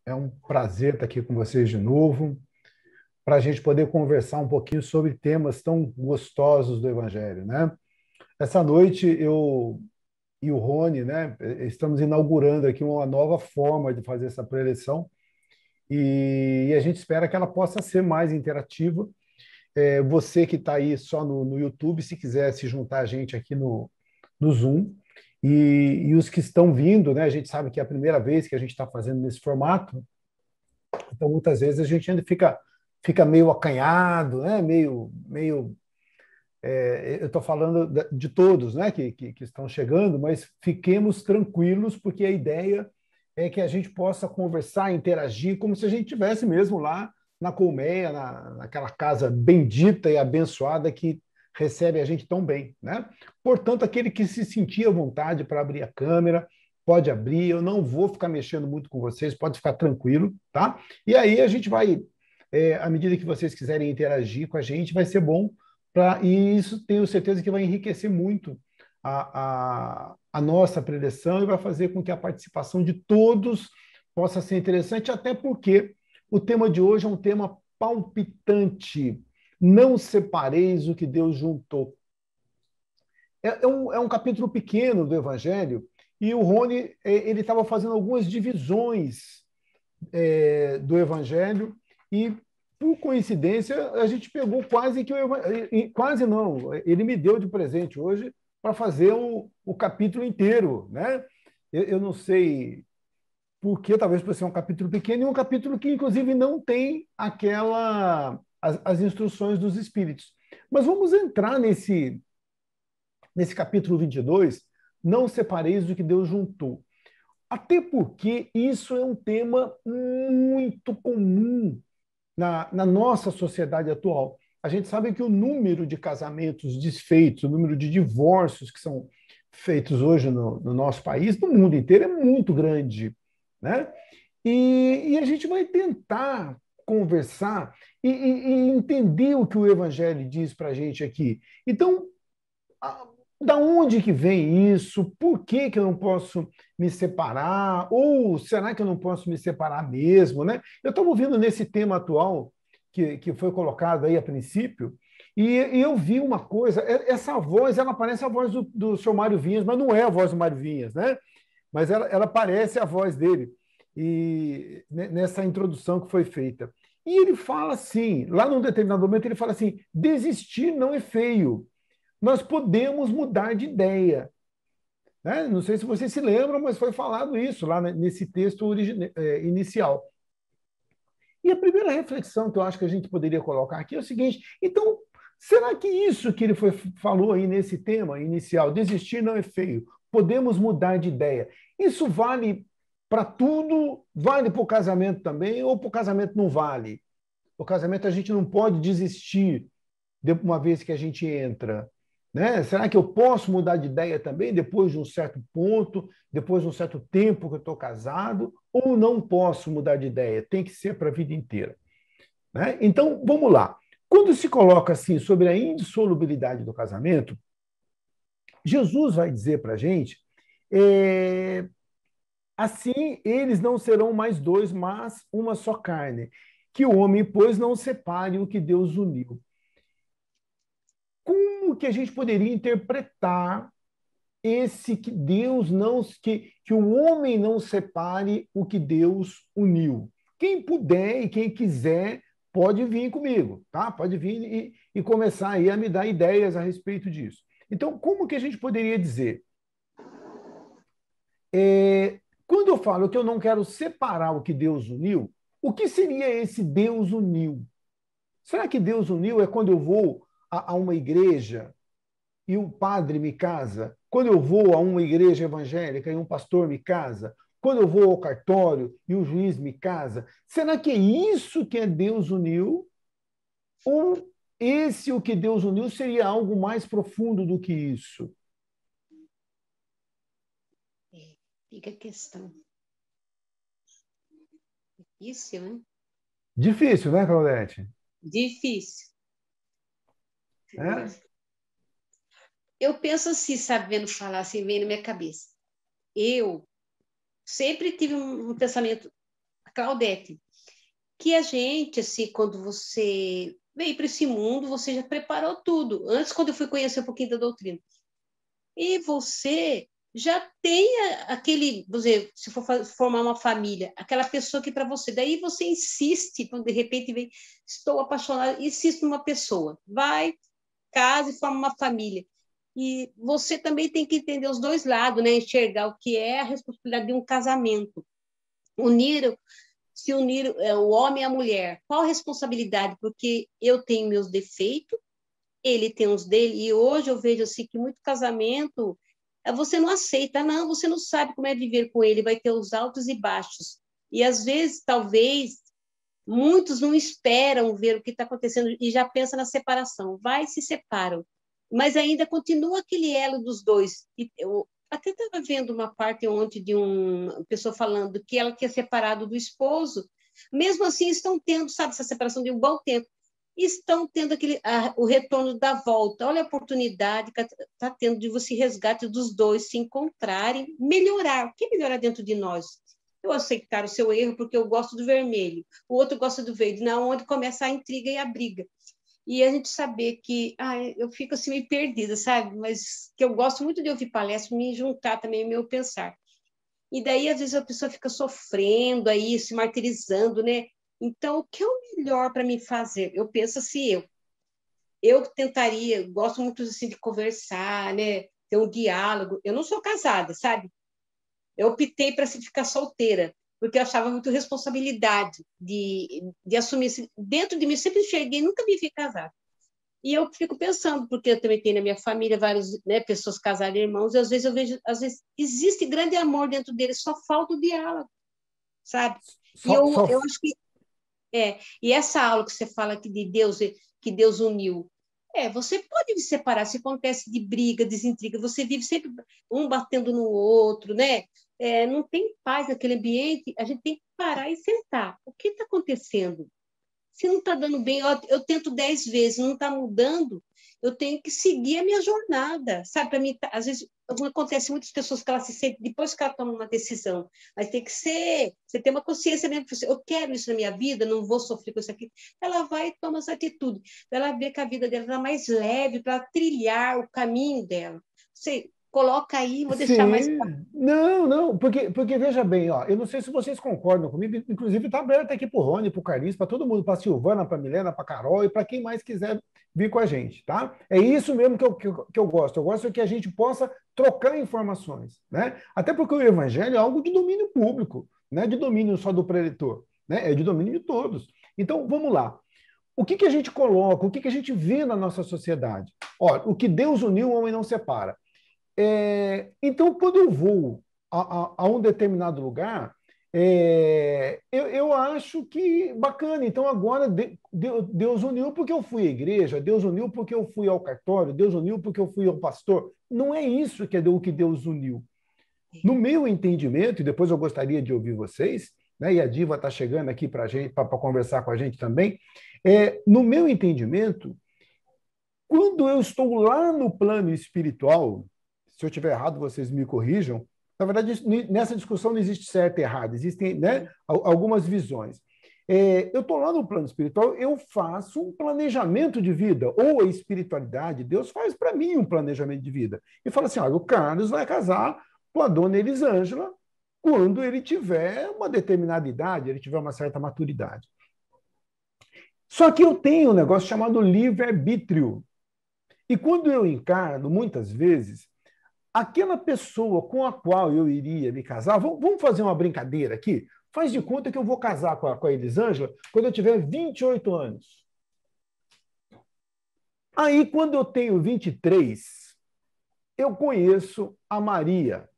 É um prazer estar aqui com vocês de novo, para a gente poder conversar um pouquinho sobre temas tão gostosos do Evangelho, né? Essa noite eu e o Rony, né, estamos inaugurando aqui uma nova forma de fazer essa preleção e a gente espera que ela possa ser mais interativa. Você que está aí só no YouTube, se quiser se juntar a gente aqui no Zoom, e os que estão vindo, né, a gente sabe que é a primeira vez que a gente está fazendo nesse formato. Então, muitas vezes a gente ainda fica meio acanhado, né? Eu estou falando de todos, né? Que estão chegando, mas fiquemos tranquilos, porque a ideia é que a gente possa conversar, interagir, como se a gente estivesse mesmo lá na colmeia, naquela casa bendita e abençoada que recebe a gente tão bem, né? Portanto, aquele que se sentir à vontade para abrir a câmera, pode abrir, eu não vou ficar mexendo muito com vocês, pode ficar tranquilo, tá? E aí a gente vai, à medida que vocês quiserem interagir com a gente, vai ser bom, e isso tenho certeza que vai enriquecer muito a nossa preleção e vai fazer com que a participação de todos possa ser interessante, até porque o tema de hoje é um tema palpitante. Não separeis o que Deus juntou. É um capítulo pequeno do Evangelho, e o Rony ele estava fazendo algumas divisões do Evangelho, e por coincidência a gente pegou quase que quase não, ele me deu de presente hoje para fazer o capítulo inteiro, né? Eu não sei por que, talvez por ser um capítulo pequeno e um capítulo que inclusive não tem as instruções dos Espíritos. Mas vamos entrar nesse capítulo 22, não separeis o que Deus juntou. Até porque isso é um tema muito comum na nossa sociedade atual. A gente sabe que o número de casamentos desfeitos, o número de divórcios que são feitos hoje no nosso país, no mundo inteiro, é muito grande, né? E a gente vai tentar conversar e entender o que o Evangelho diz para a gente aqui. Então, da onde que vem isso? Por que que eu não posso me separar? Ou será que eu não posso me separar mesmo, né? Eu estava ouvindo nesse tema atual que foi colocado aí a princípio, e eu vi uma coisa, essa voz, ela parece a voz do seu Mário Vinhas, mas não é a voz do Mário Vinhas, né? Mas ela parece a voz dele, e nessa introdução que foi feita. E ele fala assim, lá num determinado momento, ele fala assim: desistir não é feio, nós podemos mudar de ideia. Né? Não sei se vocês se lembram, mas foi falado isso lá nesse texto inicial. E a primeira reflexão que eu acho que a gente poderia colocar aqui é o seguinte: então, será que isso que ele falou aí nesse tema inicial, desistir não é feio, podemos mudar de ideia, isso vale para tudo? Vale para o casamento também, ou para o casamento não vale? O casamento a gente não pode desistir de uma vez que a gente entra. Né? Será que eu posso mudar de ideia também depois de um certo ponto, depois de um certo tempo que eu estou casado, ou não posso mudar de ideia? Tem que ser para a vida inteira. Né? Então, vamos lá. Quando se coloca assim sobre a indissolubilidade do casamento, Jesus vai dizer para a gente: assim eles não serão mais dois, mas uma só carne. Que o homem, pois, não separe o que Deus uniu. Como que a gente poderia interpretar esse que Deus não, que o homem não separe o que Deus uniu? Quem puder e quem quiser pode vir comigo, tá? Pode vir e começar aí a me dar ideias a respeito disso. Então, como que a gente poderia dizer? Quando eu falo que eu não quero separar o que Deus uniu, o que seria esse Deus uniu? Será que Deus uniu é quando eu vou a uma igreja e o padre me casa, quando eu vou a uma igreja evangélica e um pastor me casa, quando eu vou ao cartório e o juiz me casa, será que é isso que é Deus uniu? Ou esse o que Deus uniu seria algo mais profundo do que isso? Fica a questão. Difícil, hein? Difícil, né, Claudete? Difícil. É? Eu penso assim, sabendo falar, assim, vem na minha cabeça. Eu sempre tive um pensamento Claudete, que a gente, assim, quando você veio para esse mundo, você já preparou tudo. Antes, quando eu fui conhecer um pouquinho da doutrina. E você já tem aquele, você, se for formar uma família, aquela pessoa que para você, daí você insiste, quando de repente vem, estou apaixonada, insiste numa pessoa, vai, casa e forma uma família. E você também tem que entender os dois lados, né? Enxergar o que é a responsabilidade de um casamento. Unir, se unir o homem e a mulher. Qual a responsabilidade? Porque eu tenho meus defeitos, ele tem os dele, e hoje eu vejo assim que muito casamento você não aceita, não, você não sabe como é viver com ele, vai ter os altos e baixos. E às vezes, talvez, muitos não esperam ver o que está acontecendo e já pensam na separação, vai e se separam. Mas ainda continua aquele elo dos dois. E eu até estava vendo uma parte ontem de uma pessoa falando que ela tinha separado do esposo, mesmo assim estão tendo, sabe, essa separação de um bom tempo, estão tendo o retorno da volta. Olha a oportunidade que está tendo de você resgate dos dois se encontrarem, melhorar. O que é melhorar dentro de nós? Eu aceitar o seu erro porque eu gosto do vermelho, o outro gosta do verde, na onde começa a intriga e a briga. E a gente saber que eu fico assim meio perdida, sabe? Mas que eu gosto muito de ouvir palestra, me juntar também ao meu pensar. E daí, às vezes, a pessoa fica sofrendo aí, se martirizando, né? Então, o que é o melhor para mim fazer? Eu penso assim, eu tentaria, gosto muito assim de conversar, né? Ter um diálogo. Eu não sou casada, sabe? Eu optei para ficar solteira, porque eu achava muito responsabilidade de assumir. Dentro de mim, eu sempre enxerguei, nunca me vi casada. E eu fico pensando, porque eu também tenho na minha família várias, né, pessoas casadas, irmãos, e às vezes eu vejo, às vezes existe grande amor dentro deles, só falta o diálogo, sabe? E Só, eu só acho que e essa aula que você fala que Deus uniu, você pode se separar, se acontece de briga, desintriga, você vive sempre um batendo no outro, né? Não tem paz naquele ambiente, a gente tem que parar e sentar. O que está acontecendo? Se não está dando bem, eu tento 10 vezes, não está mudando, eu tenho que seguir a minha jornada, sabe? Para mim, às vezes, acontece muitas pessoas que elas se sentem, depois que ela toma uma decisão, mas tem que ser, você tem uma consciência mesmo, eu quero isso na minha vida, não vou sofrer com isso aqui. Ela vai e toma essa atitude, ela vê que a vida dela está mais leve para trilhar o caminho dela. Você coloca aí, vou deixar mais. sim, não, porque veja bem, ó, eu não sei se vocês concordam comigo, inclusive está aberto aqui para o Rony, para o Carlinhos, para todo mundo, para a Silvana, para a Milena, para a Carol e para quem mais quiser vir com a gente, tá? É isso mesmo que eu gosto. Eu gosto que a gente possa trocar informações, né? Até porque o evangelho é algo de domínio público, não é de domínio só do preletor, né? É de domínio de todos. Então, vamos lá. O que a gente coloca, o que a gente vê na nossa sociedade? Ó, o que Deus uniu, o homem não separa. Então, quando eu vou a um determinado lugar, eu acho que bacana. Então, agora Deus uniu porque eu fui à igreja, Deus uniu porque eu fui ao cartório, Deus uniu porque eu fui ao pastor. Não é isso que é o que Deus uniu. No meu entendimento, e depois eu gostaria de ouvir vocês, né, e a Diva está chegando aqui para conversar com a gente também, no meu entendimento, quando eu estou lá no plano espiritual, se eu estiver errado, vocês me corrijam. Na verdade, nessa discussão não existe certo e errado, existem, né, algumas visões. Eu estou lá no plano espiritual, eu faço um planejamento de vida, ou a espiritualidade, Deus faz para mim um planejamento de vida. E fala assim: olha, o Carlos vai casar com a dona Elisângela quando ele tiver uma determinada idade, ele tiver uma certa maturidade. Só que eu tenho um negócio chamado livre-arbítrio. E quando eu encarno, muitas vezes, aquela pessoa com a qual eu iria me casar, vamos fazer uma brincadeira aqui? Faz de conta que eu vou casar com a Elisângela quando eu tiver 28 anos. Aí, quando eu tenho 23, eu conheço a Maria.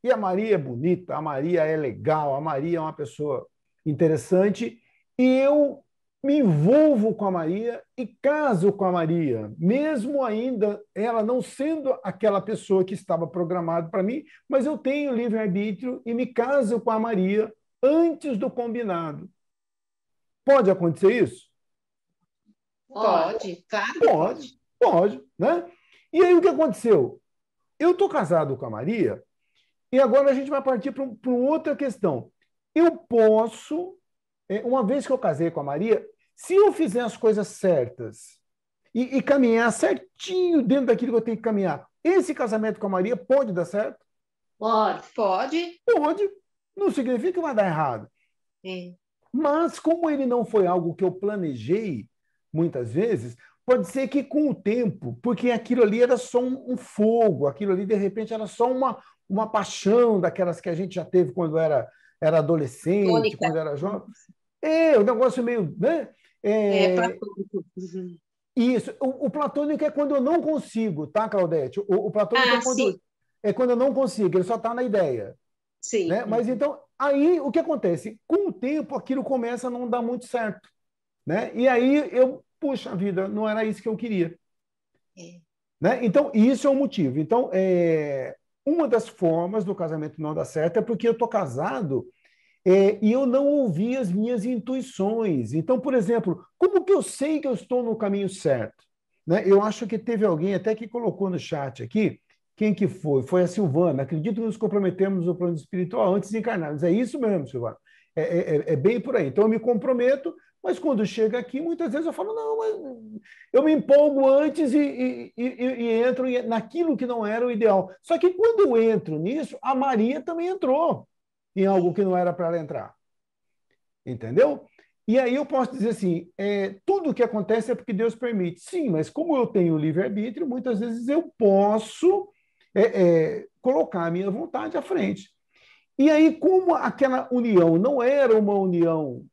E a Maria é bonita, a Maria é legal, a Maria é uma pessoa interessante, e eu me envolvo com a Maria e caso com a Maria, mesmo ainda ela não sendo aquela pessoa que estava programada para mim, mas eu tenho livre-arbítrio e me caso com a Maria antes do combinado. Pode acontecer isso? Pode, claro que pode. Pode, né? E aí o que aconteceu? Eu estou casado com a Maria e agora a gente vai partir para uma outra questão. eu posso, uma vez que eu casei com a Maria, se eu fizer as coisas certas e caminhar certinho dentro daquilo que eu tenho que caminhar, esse casamento com a Maria pode dar certo? Pode. Pode. Pode. Não significa que vai dar errado. É. Mas, como ele não foi algo que eu planejei, muitas vezes, pode ser que com o tempo, porque aquilo ali era só um fogo, aquilo ali, de repente, era só uma paixão daquelas que a gente já teve quando era adolescente, Tônica. quando era jovem. O negócio meio, né? Platônico. Uhum. Isso. O platônico é quando eu não consigo, tá, Claudete? O platônico Sim. é quando eu não consigo, ele só está na ideia. Sim. Né? Mas então, aí o que acontece? Com o tempo, aquilo começa a não dar muito certo. Né? E aí puxa vida, não era isso que eu queria. É. Né? Então, isso é um motivo. Então, uma das formas do casamento não dar certo é porque eu estou casado e eu não ouvi as minhas intuições. Então, por exemplo, como que eu sei que eu estou no caminho certo? Né? Eu acho que teve alguém até que colocou no chat aqui, quem que foi? Foi a Silvana. Acredito que nos comprometemos no plano espiritual antes de encarnarmos. É isso mesmo, Silvana. É bem por aí. Então, eu me comprometo, mas quando chega aqui, muitas vezes eu falo, não, mas eu me empolgo antes e entro naquilo que não era o ideal. Só que quando eu entro nisso, a Maria também entrou em algo que não era para ela entrar. Entendeu? E aí eu posso dizer assim, tudo o que acontece é porque Deus permite. Sim, mas como eu tenho livre-arbítrio, muitas vezes eu posso colocar a minha vontade à frente. E aí, como aquela união não era uma união,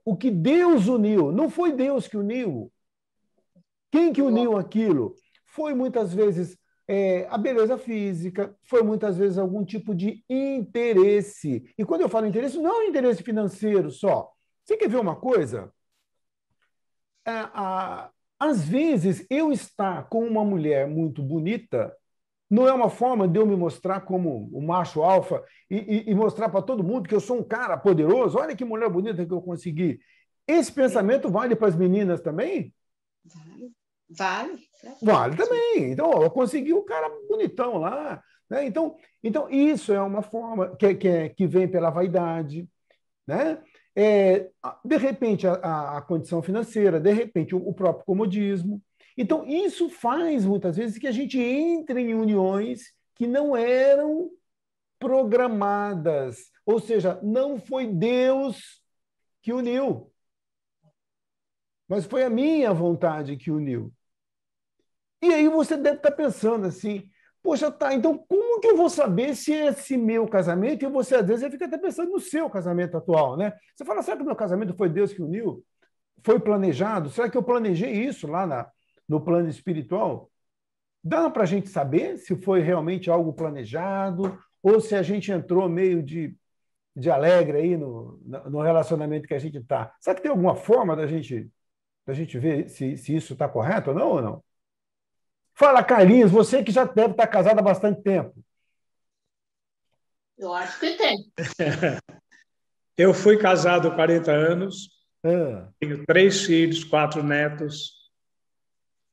o que Deus uniu, não foi Deus que uniu. Quem que uniu aquilo? Foi muitas vezes a beleza física, foi muitas vezes algum tipo de interesse. E quando eu falo interesse, não é um interesse financeiro só. Você quer ver uma coisa? Às vezes, eu estar com uma mulher muito bonita não é uma forma de eu me mostrar como o macho alfa e mostrar para todo mundo que eu sou um cara poderoso. Olha que mulher bonita que eu consegui. Esse pensamento vale para as meninas também? Vale. Vale também. Então, eu consegui um cara bonitão lá. Né? Então, isso é uma forma que vem pela vaidade. Né? De repente, a condição financeira, de repente, o próprio comodismo. Então, isso faz, muitas vezes, que a gente entre em uniões que não eram programadas. Ou seja, não foi Deus que uniu, mas foi a minha vontade que uniu. E aí você deve estar pensando assim, poxa, tá, então como que eu vou saber se é esse meu casamento? E você, às vezes, fica até pensando no seu casamento atual, né? Você fala, será que o meu casamento foi Deus que uniu? Foi planejado? Será que eu planejei isso lá no plano espiritual? Dá para a gente saber se foi realmente algo planejado ou se a gente entrou meio de alegre aí no relacionamento que a gente está. Será que tem alguma forma da gente ver se isso está correto ou não? Fala, Carlinhos, você que já deve estar casado há bastante tempo. Eu acho que tem. Eu fui casado há 40 anos, Ah, tenho 3 filhos, 4 netos.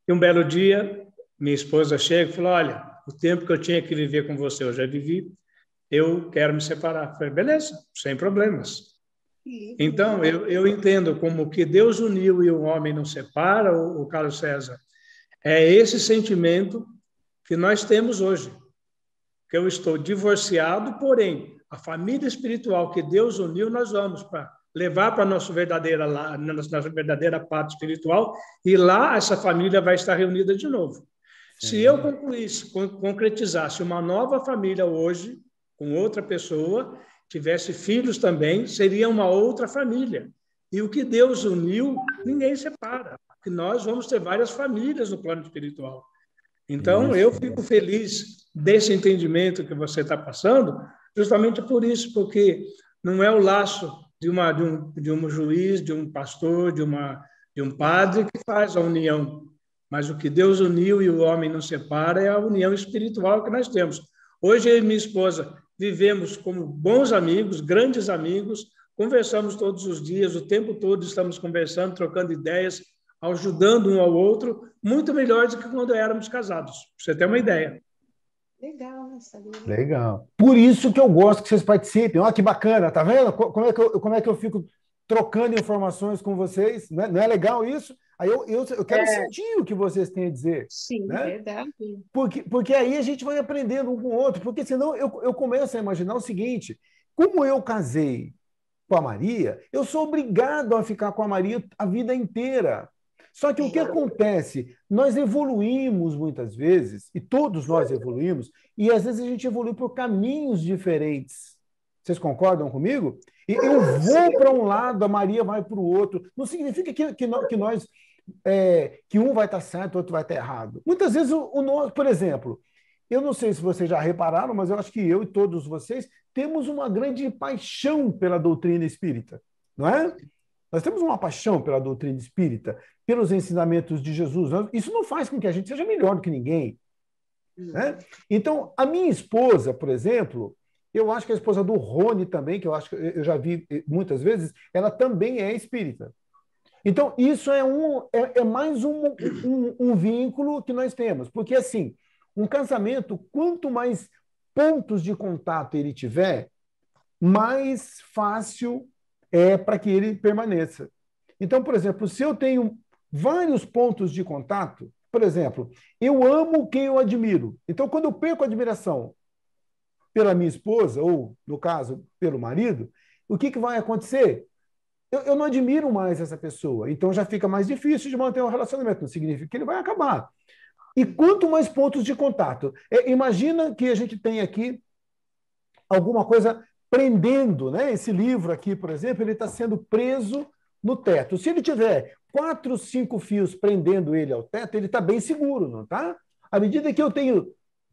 E um belo dia, minha esposa chega e falou, olha, o tempo que eu tinha que viver com você eu já vivi, eu quero me separar. Eu falei, beleza, sem problemas. Então, eu entendo como que Deus uniu e o homem não separa, o Carlos César. É esse sentimento que nós temos hoje. Que eu estou divorciado, porém, a família espiritual que Deus uniu, nós vamos para levar para a nossa verdadeira pátria espiritual, e lá essa família vai estar reunida de novo. Sim. Se eu concretizasse uma nova família hoje, com outra pessoa, tivesse filhos também, seria uma outra família. E o que Deus uniu, ninguém separa, porque nós vamos ter várias famílias no plano espiritual. Então, eu fico feliz desse entendimento que você está passando, justamente por isso, porque não é o laço de um juiz, de um pastor, de um padre que faz a união, mas o que Deus uniu e o homem não separa é a união espiritual que nós temos. Hoje, eu e minha esposa vivemos como bons amigos, grandes amigos, conversamos todos os dias, o tempo todo estamos conversando, trocando ideias, ajudando um ao outro, muito melhor do que quando éramos casados. Pra você ter uma ideia. Legal, não sabia. Legal. Por isso que eu gosto que vocês participem. Olha que bacana, tá vendo? Como é que eu fico trocando informações com vocês? Não é legal isso? Aí eu quero sentir o que vocês têm a dizer. Sim, né? verdade. Porque aí a gente vai aprendendo um com o outro. Porque senão eu começo a imaginar o seguinte: como eu casei com a Maria, eu sou obrigado a ficar com a Maria a vida inteira. Só que o que acontece? Nós evoluímos muitas vezes, e todos nós evoluímos, e às vezes a gente evolui por caminhos diferentes. Vocês concordam comigo? E eu vou para um lado, a Maria vai para o outro. Não significa que nós que um vai estar certo, o outro vai estar errado. Muitas vezes, por exemplo, eu não sei se vocês já repararam, mas eu acho que eu e todos vocês temos uma grande paixão pela doutrina espírita, não é? Nós temos uma paixão pela doutrina espírita, pelos ensinamentos de Jesus. Isso não faz com que a gente seja melhor do que ninguém. Né? Então, a minha esposa, por exemplo, eu acho que a esposa do Rony também, que eu acho que eu já vi muitas vezes, ela também é espírita. Então, isso é mais um vínculo que nós temos. Porque, assim, um casamento, quanto mais pontos de contato ele tiver, mais fácil é para que ele permaneça. Então, por exemplo, se eu tenho vários pontos de contato, por exemplo, eu amo quem eu admiro. Então, quando eu perco a admiração pela minha esposa, ou, no caso, pelo marido, o que vai acontecer? Eu não admiro mais essa pessoa. Então, já fica mais difícil de manter um relacionamento. Não significa que ele vai acabar. E quanto mais pontos de contato? Imagina que a gente tem aqui alguma coisa prendendo, né? Esse livro aqui, por exemplo, ele está sendo preso no teto. Se ele tiver 4, 5 fios prendendo ele ao teto, ele está bem seguro, não está? À medida que eu tenho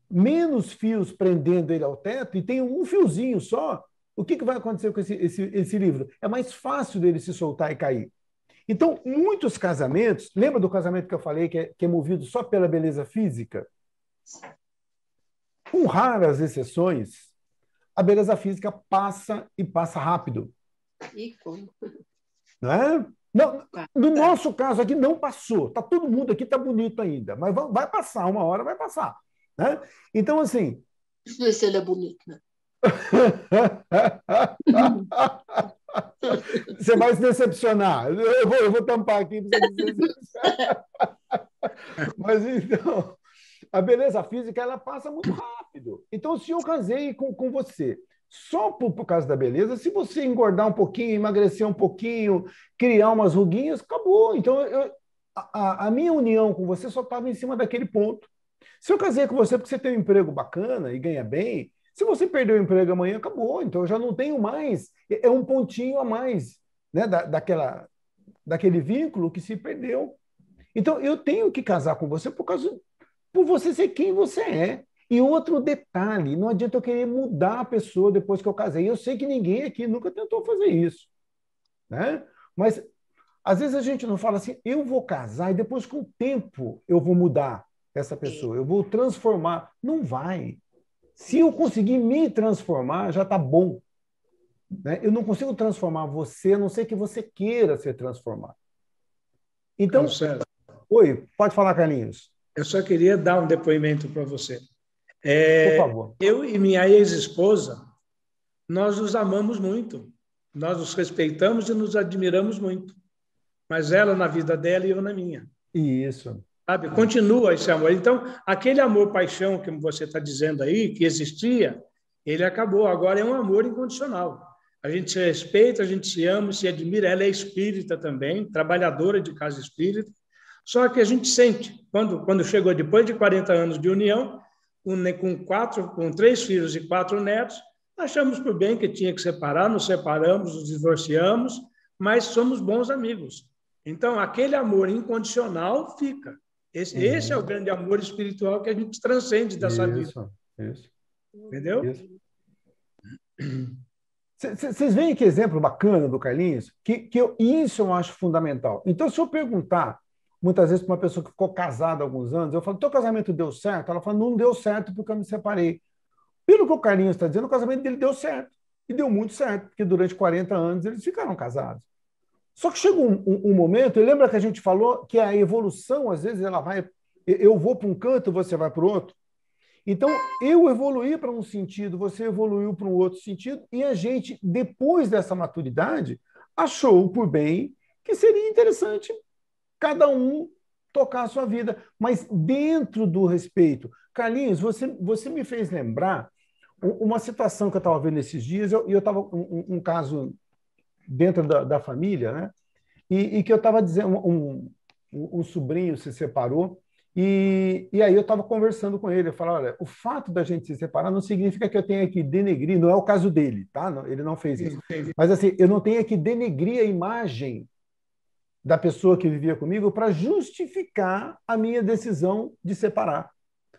menos fios prendendo ele ao teto e tenho um fiozinho só, o que vai acontecer com esse livro? É mais fácil dele se soltar e cair. Então, muitos casamentos, lembra do casamento que eu falei que é movido só pela beleza física? Com raras exceções, a beleza física passa e passa rápido. E como? Não é? Não, no nosso caso aqui não passou. Tá, todo mundo aqui está bonito ainda, mas vai passar, uma hora vai passar. Né? Então, assim... Deixa eu ver se ele é bonito, né? Você vai se decepcionar. Eu vou tampar aqui para você se decepcionar. Mas então, a beleza física ela passa muito rápido. Então, se eu casei com você só por causa da beleza, se você engordar um pouquinho, emagrecer um pouquinho, criar umas ruguinhas, acabou. Então, a minha união com você só estava em cima daquele ponto. Se eu casei com você porque você tem um emprego bacana e ganha bem, se você perder o emprego amanhã, acabou. Então, eu já não tenho mais. É um pontinho a mais, né, daquele vínculo que se perdeu. Então, eu tenho que casar com você por você ser quem você é. E outro detalhe, não adianta eu querer mudar a pessoa depois que eu casei. Eu sei que ninguém aqui nunca tentou fazer isso. Né? Mas, às vezes, a gente não fala assim, eu vou casar e depois, com o tempo, eu vou mudar essa pessoa. Eu vou transformar. Não vai. Se eu conseguir me transformar, já está bom. Né? Eu não consigo transformar você, a não ser que você queira ser transformado. Então, oi, pode falar, Carlinhos. Eu só queria dar um depoimento para você. Por favor. Eu e minha ex-esposa, nós nos amamos muito. Nós nos respeitamos e nos admiramos muito. Mas ela na vida dela e eu na minha. Isso. Sabe? Continua esse amor. Então, aquele amor-paixão que você está dizendo aí, que existia, ele acabou. Agora é um amor incondicional. A gente se respeita, a gente se ama, se admira. Ela é espírita também, trabalhadora de casa espírita. Só que a gente sente, quando chegou depois de 40 anos de união, com 3 filhos e 4 netos, achamos por bem que tinha que separar, nos separamos, nos divorciamos, mas somos bons amigos. Então, aquele amor incondicional fica. Esse é o grande amor espiritual que a gente transcende dessa vida. Isso. Entendeu? Vocês veem que exemplo bacana do Carlinhos? Isso eu acho fundamental. Então, se eu perguntar, muitas vezes, para uma pessoa que ficou casada há alguns anos, eu falo, teu casamento deu certo? Ela fala, não deu certo porque eu me separei. Pelo que o Carlinhos está dizendo, o casamento dele deu certo. E deu muito certo, porque durante 40 anos eles ficaram casados. Só que chega um momento, e lembra que a gente falou que a evolução, às vezes, ela vai... Eu vou para um canto, você vai para o outro. Então, eu evoluí para um sentido, você evoluiu para um outro sentido, e a gente, depois dessa maturidade, achou por bem que seria interessante cada um tocar a sua vida, mas dentro do respeito. Carlinhos, você me fez lembrar uma situação que eu estava vendo esses dias, e eu estava um caso dentro da família, né? E que eu estava dizendo, um sobrinho se separou, e aí eu estava conversando com ele, eu falei, olha, o fato da gente se separar não significa que eu tenha que denegrir, não é o caso dele, tá? Não, ele não fez isso. Mas assim, eu não tenho que denegrir a imagem da pessoa que vivia comigo para justificar a minha decisão de separar.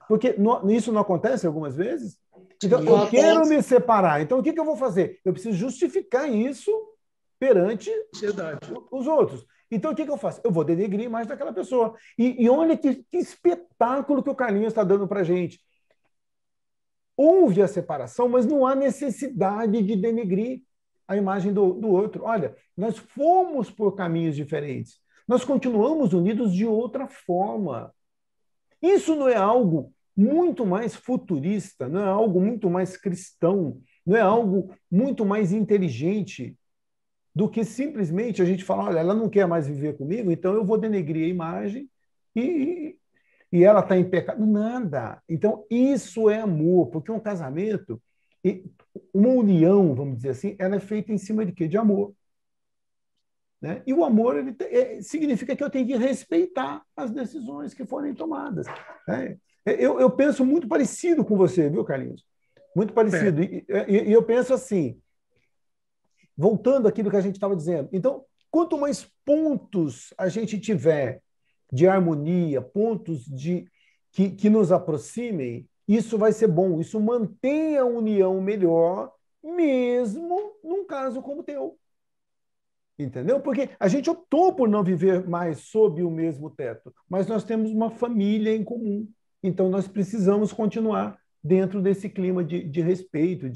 Porque isso não acontece algumas vezes? Então, eu quero me separar. Então, o que eu vou fazer? Eu preciso justificar isso perante os outros. Então, o que eu faço? Eu vou denegrir mais daquela pessoa. E olha que espetáculo que o Carlinhos está dando para a gente. Houve a separação, mas não há necessidade de denegrir a imagem do outro. Olha, nós fomos por caminhos diferentes. Nós continuamos unidos de outra forma. Isso não é algo muito mais futurista, não é algo muito mais cristão, não é algo muito mais inteligente do que simplesmente a gente falar, olha, ela não quer mais viver comigo, então eu vou denegrir a imagem e ela está em pecado. Nada. Então, isso é amor, porque um casamento, uma união, vamos dizer assim, ela é feita em cima de quê? De amor. Né? E o amor significa que eu tenho que respeitar as decisões que forem tomadas. Né? Eu penso muito parecido com você, viu, Carlinhos? Muito parecido. E eu penso assim, voltando àquilo que a gente estava dizendo. Então, quanto mais pontos a gente tiver de harmonia, pontos que nos aproximem, isso vai ser bom. Isso mantém a união melhor, mesmo num caso como o teu. Entendeu? Porque a gente optou por não viver mais sob o mesmo teto, mas nós temos uma família em comum. Então, nós precisamos continuar dentro desse clima de respeito,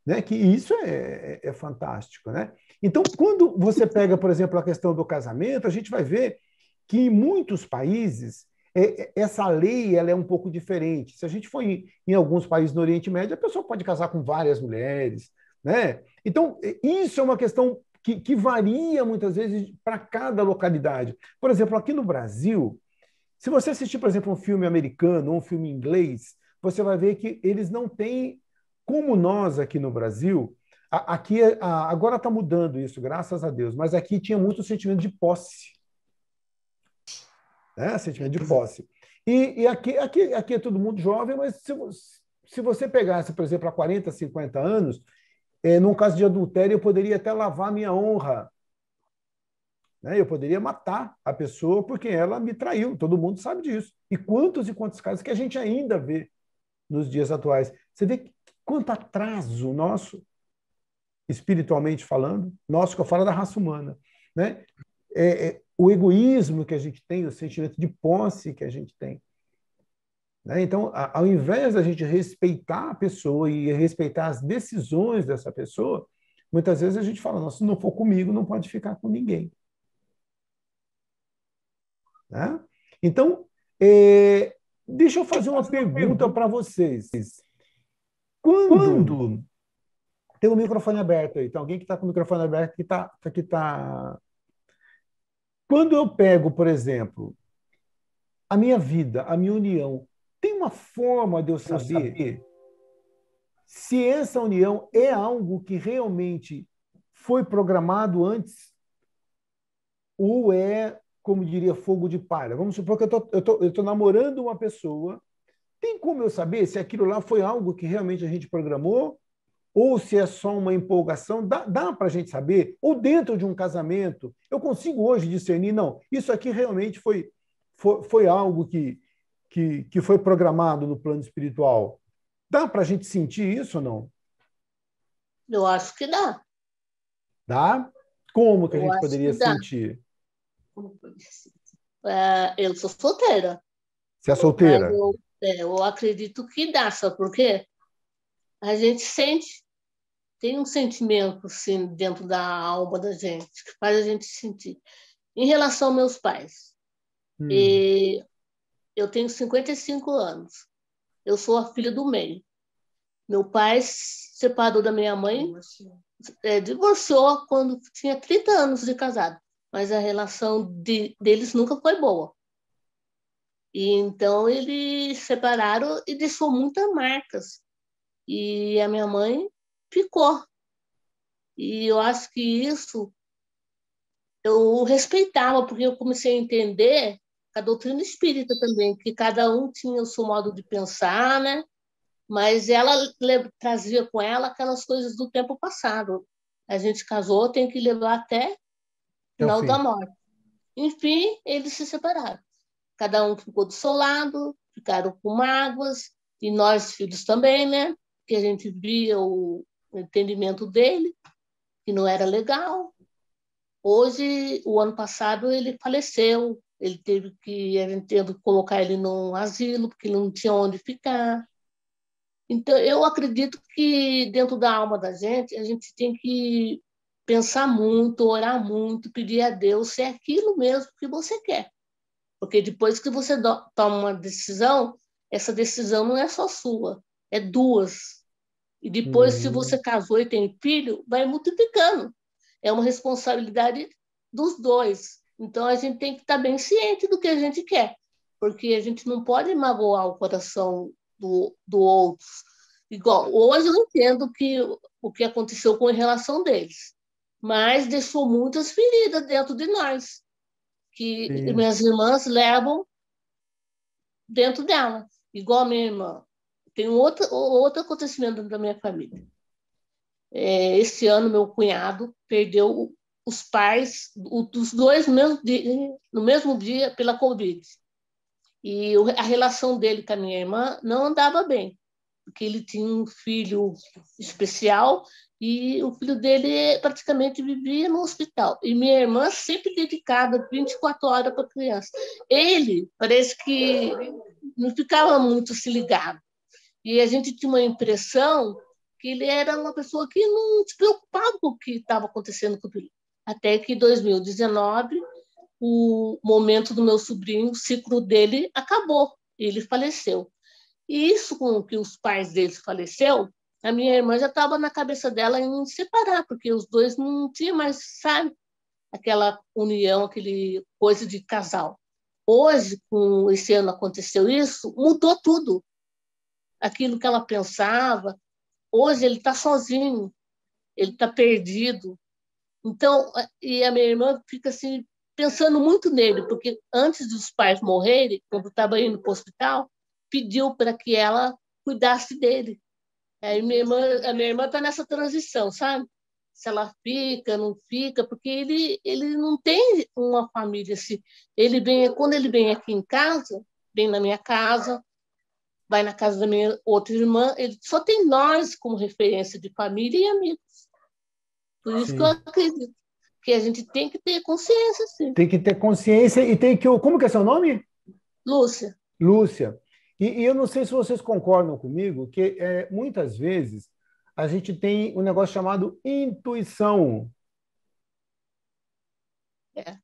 né, que isso é fantástico. Né? Então, quando você pega, por exemplo, a questão do casamento, a gente vai ver que em muitos países essa lei ela é um pouco diferente. Se a gente for em alguns países no Oriente Médio, a pessoa pode casar com várias mulheres. Né? Então, isso é uma questão que varia muitas vezes para cada localidade. Por exemplo, aqui no Brasil, se você assistir, por exemplo, um filme americano ou um filme inglês, você vai ver que eles não têm, como nós aqui no Brasil, aqui agora está mudando isso, graças a Deus, mas aqui tinha muito sentimento de posse. Né? Sentimento de posse. E aqui é todo mundo jovem, mas se você pegasse, por exemplo, há 40, 50 anos, num caso de adultério, eu poderia até lavar minha honra. Né? Eu poderia matar a pessoa porque ela me traiu. Todo mundo sabe disso. E quantos casos que a gente ainda vê nos dias atuais. Você vê quanto atraso nosso, espiritualmente falando, nosso que eu falo da raça humana. Né? O egoísmo que a gente tem, o sentimento de posse que a gente tem. Então, ao invés da gente respeitar a pessoa e respeitar as decisões dessa pessoa, muitas vezes a gente fala, não, se não for comigo, não pode ficar com ninguém. Né? Então, deixa eu fazer uma pergunta para vocês. Quando... Tem o microfone aberto aí, tem alguém que está com o microfone aberto que está... Quando eu pego, por exemplo, a minha vida, a minha união, tem uma forma de eu saber se essa união é algo que realmente foi programado antes ou é, como diria, fogo de palha. Vamos supor que eu tô namorando uma pessoa. Tem como eu saber se aquilo lá foi algo que realmente a gente programou ou se é só uma empolgação? Dá para a gente saber? Ou dentro de um casamento, eu consigo hoje discernir, não, isso aqui realmente foi algo que foi programado no plano espiritual. Dá para a gente sentir isso ou não? Eu acho que dá. Dá? Como que a gente poderia sentir? Eu sou solteira. Você é solteira? Eu acredito que dá, sabe por quê? A gente sente, tem um sentimento assim, dentro da alma da gente, que faz a gente sentir. Em relação aos meus pais, eu tenho 55 anos. Eu sou a filha do meio. Meu pai se separou da minha mãe, divorciou quando tinha 30 anos de casado, mas a relação deles nunca foi boa. E então eles se separaram e deixou muitas marcas. E a minha mãe ficou. E eu acho que isso eu respeitava, porque eu comecei a entender a doutrina espírita também, que cada um tinha o seu modo de pensar, né? Mas ela trazia com ela aquelas coisas do tempo passado. A gente casou, tem que levar até o É o final da fim. morte. Enfim, eles se separaram. Cada um ficou do seu lado, ficaram com mágoas, e nós, filhos também, né? Que a gente via o entendimento dele, que não era legal. Hoje, o ano passado, ele faleceu. A gente teve que colocar ele num asilo, porque ele não tinha onde ficar. Então, eu acredito que dentro da alma da gente, a gente tem que pensar muito, orar muito, pedir a Deus se é aquilo mesmo que você quer. Porque depois que você toma uma decisão, essa decisão não é só sua, é duas. E depois, se você casou e tem filho, vai multiplicando. É uma responsabilidade dos dois. Então, a gente tem que estar bem ciente do que a gente quer, porque a gente não pode magoar o coração do outro. Igual, hoje eu entendo o que aconteceu com a relação deles, mas deixou muitas feridas dentro de nós, que Sim. minhas irmãs levam dentro dela. Igual a minha irmã. Tem outro acontecimento dentro da minha família. Esse ano, meu cunhado perdeu os pais, dos dois no mesmo dia, pela Covid. E a relação dele com a minha irmã não andava bem, porque ele tinha um filho especial e o filho dele praticamente vivia no hospital. E minha irmã sempre dedicada 24 horas para a criança. Ele parece que não ficava muito se ligado. E a gente tinha uma impressão que ele era uma pessoa que não se preocupava com o que estava acontecendo com o filho. Até que em 2019, o momento do meu sobrinho, o ciclo dele acabou, ele faleceu. E isso com que os pais dele faleceu, a minha irmã já estava na cabeça dela em separar, porque os dois não tinham mais, sabe, aquela união, aquele coisa de casal. Hoje, com esse ano aconteceu isso, mudou tudo. Aquilo que ela pensava, hoje ele está sozinho, ele está perdido. Então, e a minha irmã fica assim, pensando muito nele, porque antes dos pais morrerem, quando estava indo para o hospital, pediu para que ela cuidasse dele. Aí a minha irmã está nessa transição, sabe? Se ela fica, não fica, porque ele não tem uma família assim. Quando ele vem aqui em casa, vem na minha casa, vai na casa da minha outra irmã, ele só tem nós como referência de família e amigos. Por isso que eu Sim. acredito que a gente tem que ter consciência, sim. Tem que ter consciência e tem que... Como que é seu nome? Lúcia. Lúcia. E eu não sei se vocês concordam comigo que muitas vezes a gente tem um negócio chamado intuição.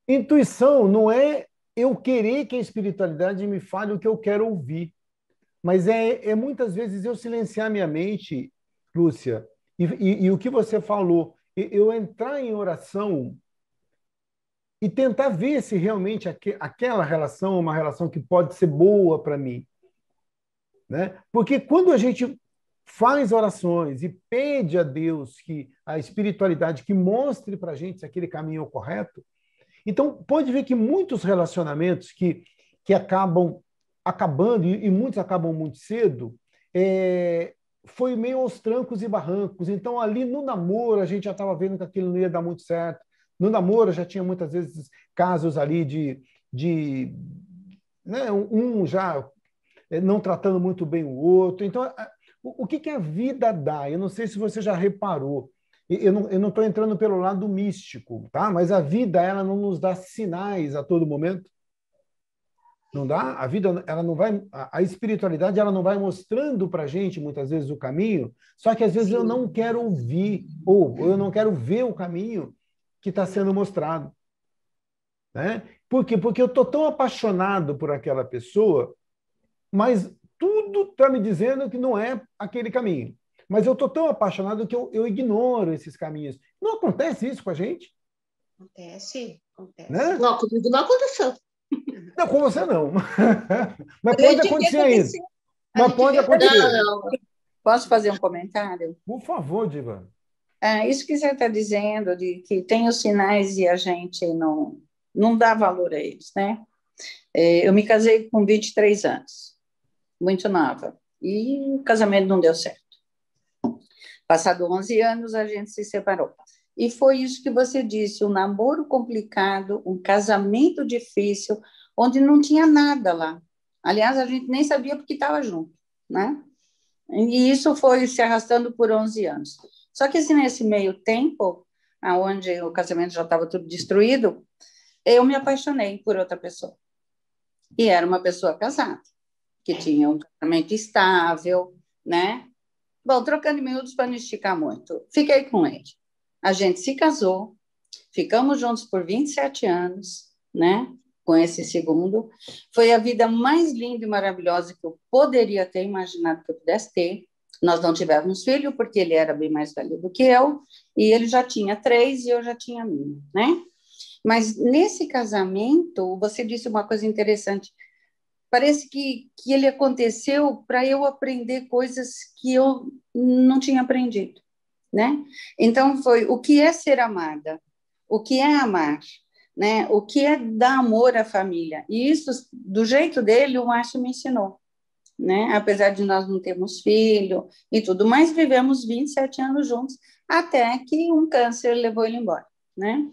Intuição não é eu querer que a espiritualidade me fale o que eu quero ouvir, mas é muitas vezes eu silenciar minha mente, Lúcia, e o que você falou, eu entrar em oração e tentar ver se realmente aquela relação é uma relação que pode ser boa para mim. Né? Porque quando a gente faz orações e pede a Deus que a espiritualidade que mostre para a gente se aquele caminho é o correto, então pode ver que muitos relacionamentos que acabam acabando, e muitos acabam muito cedo, foi meio aos trancos e barrancos. Então, ali no namoro, a gente já estava vendo que aquilo não ia dar muito certo. No namoro, já tinha muitas vezes casos ali de né, um já não tratando muito bem o outro. Então, o que a vida dá? Eu não sei se você já reparou. Eu não estou entrando pelo lado místico, tá? Mas a vida ela não nos dá sinais a todo momento. Não dá? A vida ela não vai, a espiritualidade ela não vai mostrando para a gente muitas vezes o caminho. Só que às vezes eu não quero ouvir ou eu não quero ver o caminho que está sendo mostrado, né? Por quê? Porque eu estou tão apaixonado por aquela pessoa, mas tudo está me dizendo que não é aquele caminho. Mas eu estou tão apaixonado que eu ignoro esses caminhos. Não acontece isso com a gente? Acontece, acontece. Né? Não, comigo não aconteceu. Não, com você não. Mas A pode gente vê acontecer ainda. acontecer. A Mas gente pode vê acontecer. Não, Posso fazer um comentário? Por favor, Diva. Isso que você está dizendo, de que tem os sinais e a gente não dá valor a eles, né? Eu me casei com 23 anos, muito nova, e o casamento não deu certo. Passado 11 anos, a gente se separou. E foi isso que você disse, um namoro complicado, um casamento difícil, onde não tinha nada lá. Aliás, a gente nem sabia porque estava junto, né? E isso foi se arrastando por 11 anos. Só que assim, nesse meio tempo, onde o casamento já estava tudo destruído, eu me apaixonei por outra pessoa. E era uma pessoa casada, que tinha um casamento estável, né? Bom, trocando em miúdos para não esticar muito. Fiquei com ele. A gente se casou, ficamos juntos por 27 anos, né? Com esse segundo. Foi a vida mais linda e maravilhosa que eu poderia ter imaginado que eu pudesse ter. Nós não tivemos filho, porque ele era bem mais velho do que eu, e ele já tinha 3 e eu já tinha minha, né? Mas nesse casamento, você disse uma coisa interessante. Parece que ele aconteceu para eu aprender coisas que eu não tinha aprendido, né? Então, foi o que é ser amada, o que é amar, né? O que é dar amor à família. E isso, do jeito dele, o Márcio me ensinou, né? Apesar de nós não termos filho e tudo mais, vivemos 27 anos juntos, até que um câncer levou ele embora, né?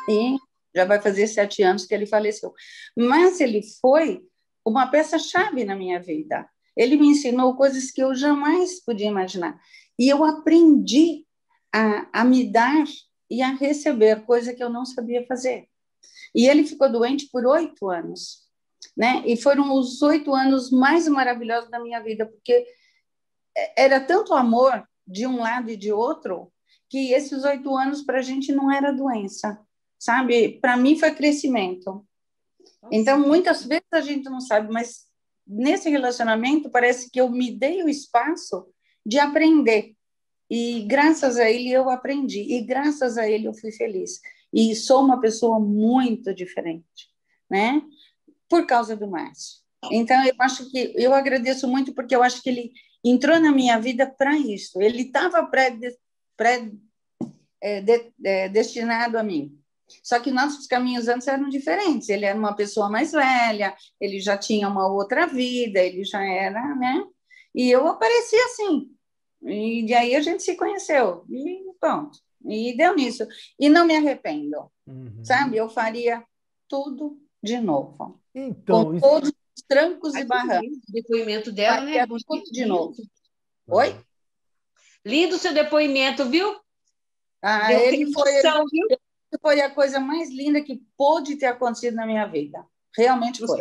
E já vai fazer 7 anos que ele faleceu. Mas ele foi uma peça-chave na minha vida. Ele me ensinou coisas que eu jamais podia imaginar. E eu aprendi a me dar e a receber, coisa que eu não sabia fazer. E ele ficou doente por 8 anos, né? E foram os 8 anos mais maravilhosos da minha vida, porque era tanto amor de um lado e de outro, que esses 8 anos para a gente não era doença, sabe? Para mim foi crescimento. Então, muitas vezes a gente não sabe, mas nesse relacionamento parece que eu me dei o espaço de aprender. E graças a ele eu aprendi. E graças a ele eu fui feliz. E sou uma pessoa muito diferente, né? Por causa do Márcio. Então, eu acho que eu agradeço muito porque eu acho que ele entrou na minha vida para isso. Ele estava destinado a mim. Só que nossos caminhos antes eram diferentes. Ele era uma pessoa mais velha, ele já tinha uma outra vida, ele já era, né? E eu apareci assim. E daí a gente se conheceu. E pronto. E deu nisso. E não me arrependo. Sabe? Eu faria tudo de novo. Então, com todos os trancos e barrancos. O depoimento dela, né? Tudo de novo. Oi? Lindo o seu depoimento, viu? Ele viu? Foi a coisa mais linda que pôde ter acontecido na minha vida. Realmente foi.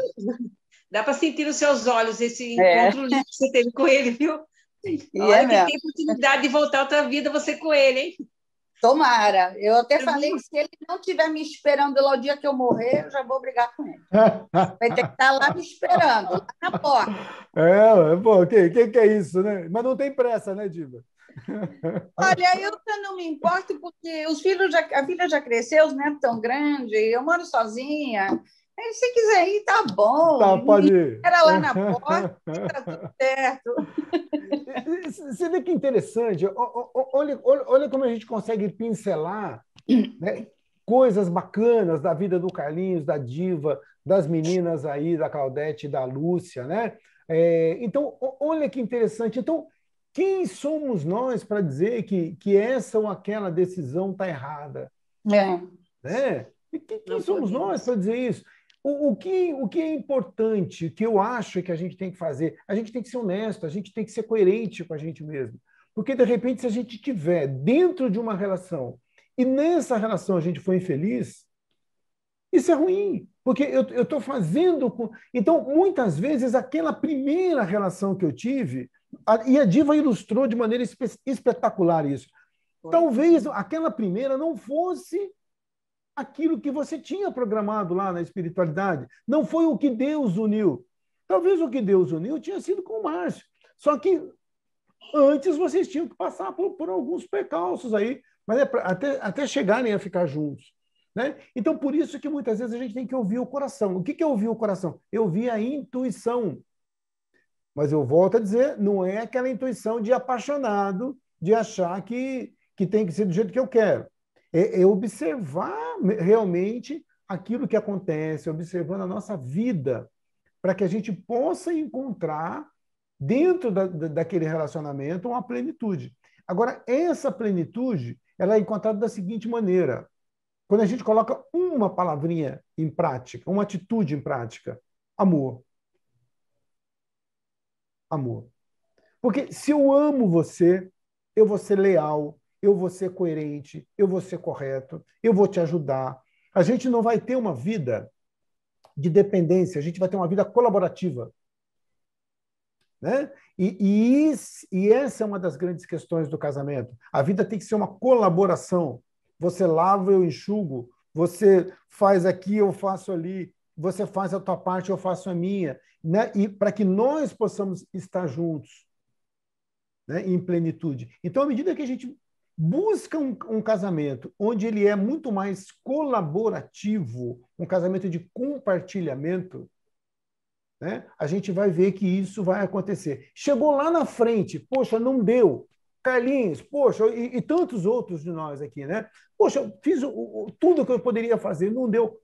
Dá para sentir nos seus olhos esse encontro lindo que você teve com ele, viu? Olha que tem oportunidade de voltar outra vida você com ele, hein? Tomara. Eu até falei que se ele não estiver me esperando lá o dia que eu morrer, eu já vou brigar com ele. Vai ter que estar lá me esperando, lá na porta. Pô, que é isso, né? Mas não tem pressa, né, Diva? Olha, eu não me importo porque a filha já cresceu, os netos estão grandes, eu moro sozinha. Aí, se quiser ir, tá bom. Tá, pode ir. Era lá na porta, tá tudo certo. Você vê que interessante. Olha como a gente consegue pincelar, né, coisas bacanas da vida do Carlinhos, da Diva, das meninas aí, da Claudete e da Lúcia, né? Então, olha que interessante. Então, quem somos nós para dizer que essa ou aquela decisão está errada? Né? Quem somos nós para dizer isso? O que é importante, que eu acho que a gente tem que fazer? A gente tem que ser honesto, a gente tem que ser coerente com a gente mesmo. Porque, de repente, se a gente estiver dentro de uma relação e nessa relação a gente for infeliz, isso é ruim. Porque eu estou fazendo... Então, muitas vezes, aquela primeira relação que eu tive, e a Diva ilustrou de maneira espetacular isso. Talvez aquela primeira não fosse aquilo que você tinha programado lá na espiritualidade. Não foi o que Deus uniu. Talvez o que Deus uniu tinha sido com o Márcio. Só que antes vocês tinham que passar por alguns percalços aí, mas até chegarem a ficar juntos. Né? Então, por isso que muitas vezes a gente tem que ouvir o coração. O que é ouvir o coração? Eu ouvir a intuição. Mas eu volto a dizer, não é aquela intuição de apaixonado, de achar que tem que ser do jeito que eu quero. É observar realmente aquilo que acontece, observando a nossa vida, para que a gente possa encontrar, dentro daquele relacionamento, uma plenitude. Agora, essa plenitude, ela é encontrada da seguinte maneira: quando a gente coloca uma palavrinha em prática, uma atitude em prática: amor. Amor. Porque se eu amo você, eu vou ser leal, eu vou ser coerente, eu vou ser correto, eu vou te ajudar. A gente não vai ter uma vida de dependência, a gente vai ter uma vida colaborativa. Né? E essa é uma das grandes questões do casamento. A vida tem que ser uma colaboração. Você lava, eu enxugo. Você faz aqui, eu faço ali. Você faz a tua parte, eu faço a minha. Né? E para que nós possamos estar juntos, né? Em plenitude. Então, à medida que a gente busca um casamento onde ele é muito mais colaborativo, um casamento de compartilhamento, né? A gente vai ver que isso vai acontecer. Chegou lá na frente, poxa, não deu. Carlinhos, poxa, e tantos outros de nós aqui, né? Poxa, fiz tudo que eu poderia fazer, não deu.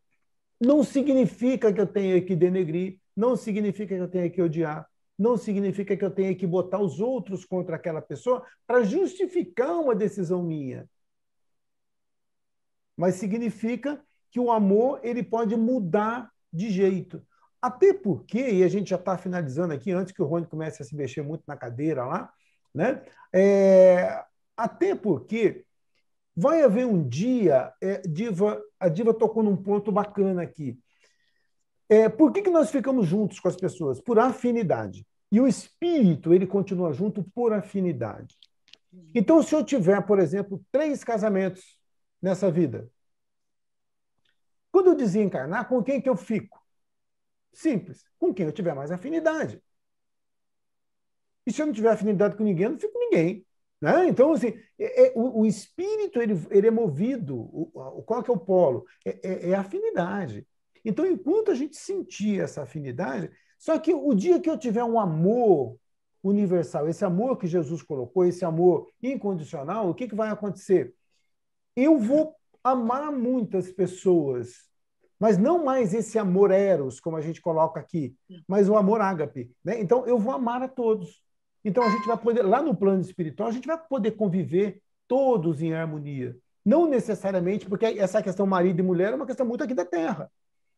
Não significa que eu tenha que denegrir, não significa que eu tenha que odiar, não significa que eu tenha que botar os outros contra aquela pessoa para justificar uma decisão minha. Mas significa que o amor ele pode mudar de jeito. Até porque, e a gente já está finalizando aqui, antes que o Rony comece a se mexer muito na cadeira lá, né? Até porque vai haver um dia, a Diva tocou num ponto bacana aqui. Por que nós ficamos juntos com as pessoas? Por afinidade. E o espírito, ele continua junto por afinidade. Então, se eu tiver, por exemplo, 3 casamentos nessa vida, quando eu desencarnar, com quem que eu fico? Simples, com quem eu tiver mais afinidade. E se eu não tiver afinidade com ninguém, eu não fico com ninguém. Né? Então, assim, o espírito ele é movido. Qual que é o polo? É a afinidade. Então, enquanto a gente sentir essa afinidade, só que o dia que eu tiver um amor universal, esse amor que Jesus colocou, esse amor incondicional, o que vai acontecer? Eu vou amar muitas pessoas, mas não mais esse amor eros, como a gente coloca aqui, mas o amor ágape. Né? Então, eu vou amar a todos. Então, a gente vai poder, lá no plano espiritual, a gente vai poder conviver todos em harmonia. Não necessariamente, porque essa questão marido e mulher é uma questão muito aqui da Terra.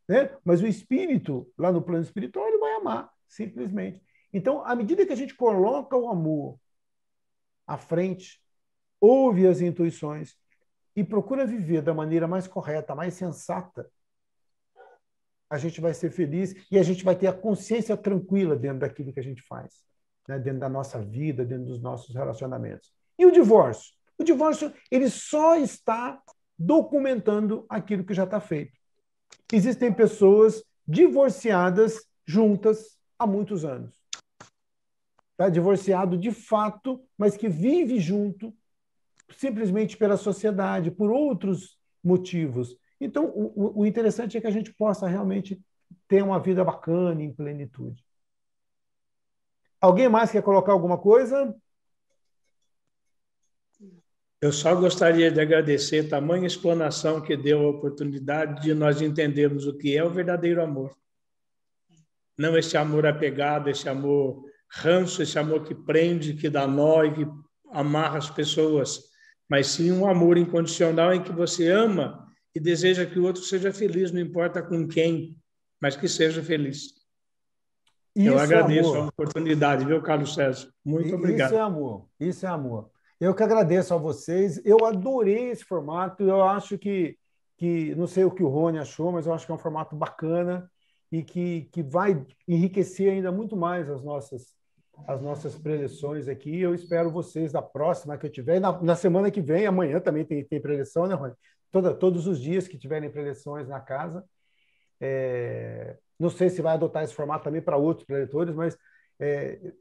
Né? Mas o espírito, lá no plano espiritual, ele vai amar, simplesmente. Então, à medida que a gente coloca o amor à frente, ouve as intuições e procura viver da maneira mais correta, mais sensata, a gente vai ser feliz e a gente vai ter a consciência tranquila dentro daquilo que a gente faz, né? Dentro da nossa vida, dentro dos nossos relacionamentos. E o divórcio? O divórcio ele só está documentando aquilo que já está feito. Existem pessoas divorciadas juntas há muitos anos. Tá? Divorciado de fato, mas que vive junto simplesmente pela sociedade, por outros motivos. Então, o interessante é que a gente possa realmente ter uma vida bacana, em plenitude. Alguém mais quer colocar alguma coisa? Eu só gostaria de agradecer a tamanha explanação que deu a oportunidade de nós entendermos o que é o verdadeiro amor. Não esse amor apegado, esse amor ranço, esse amor que prende, que dá nó e que amarra as pessoas, mas sim um amor incondicional em que você ama e deseja que o outro seja feliz, não importa com quem, mas que seja feliz. Eu agradeço a oportunidade, viu, Carlos César? Muito obrigado. Isso é amor, isso é amor. Eu que agradeço a vocês, eu adorei esse formato, eu acho que não sei o que o Rony achou, mas eu acho que é um formato bacana e que vai enriquecer ainda muito mais as nossas preleções aqui. Eu espero vocês da próxima que eu tiver, na semana que vem, amanhã também tem preleção, né, Rony? Todos os dias que tiverem preleções na casa. Não sei se vai adotar esse formato também para outros preletores, mas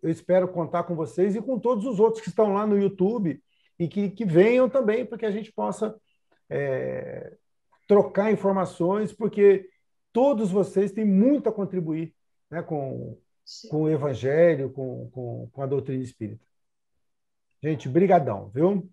eu espero contar com vocês e com todos os outros que estão lá no YouTube e que venham também para que a gente possa trocar informações, porque todos vocês têm muito a contribuir, né, com o Evangelho, com a doutrina espírita. Gente, brigadão, viu?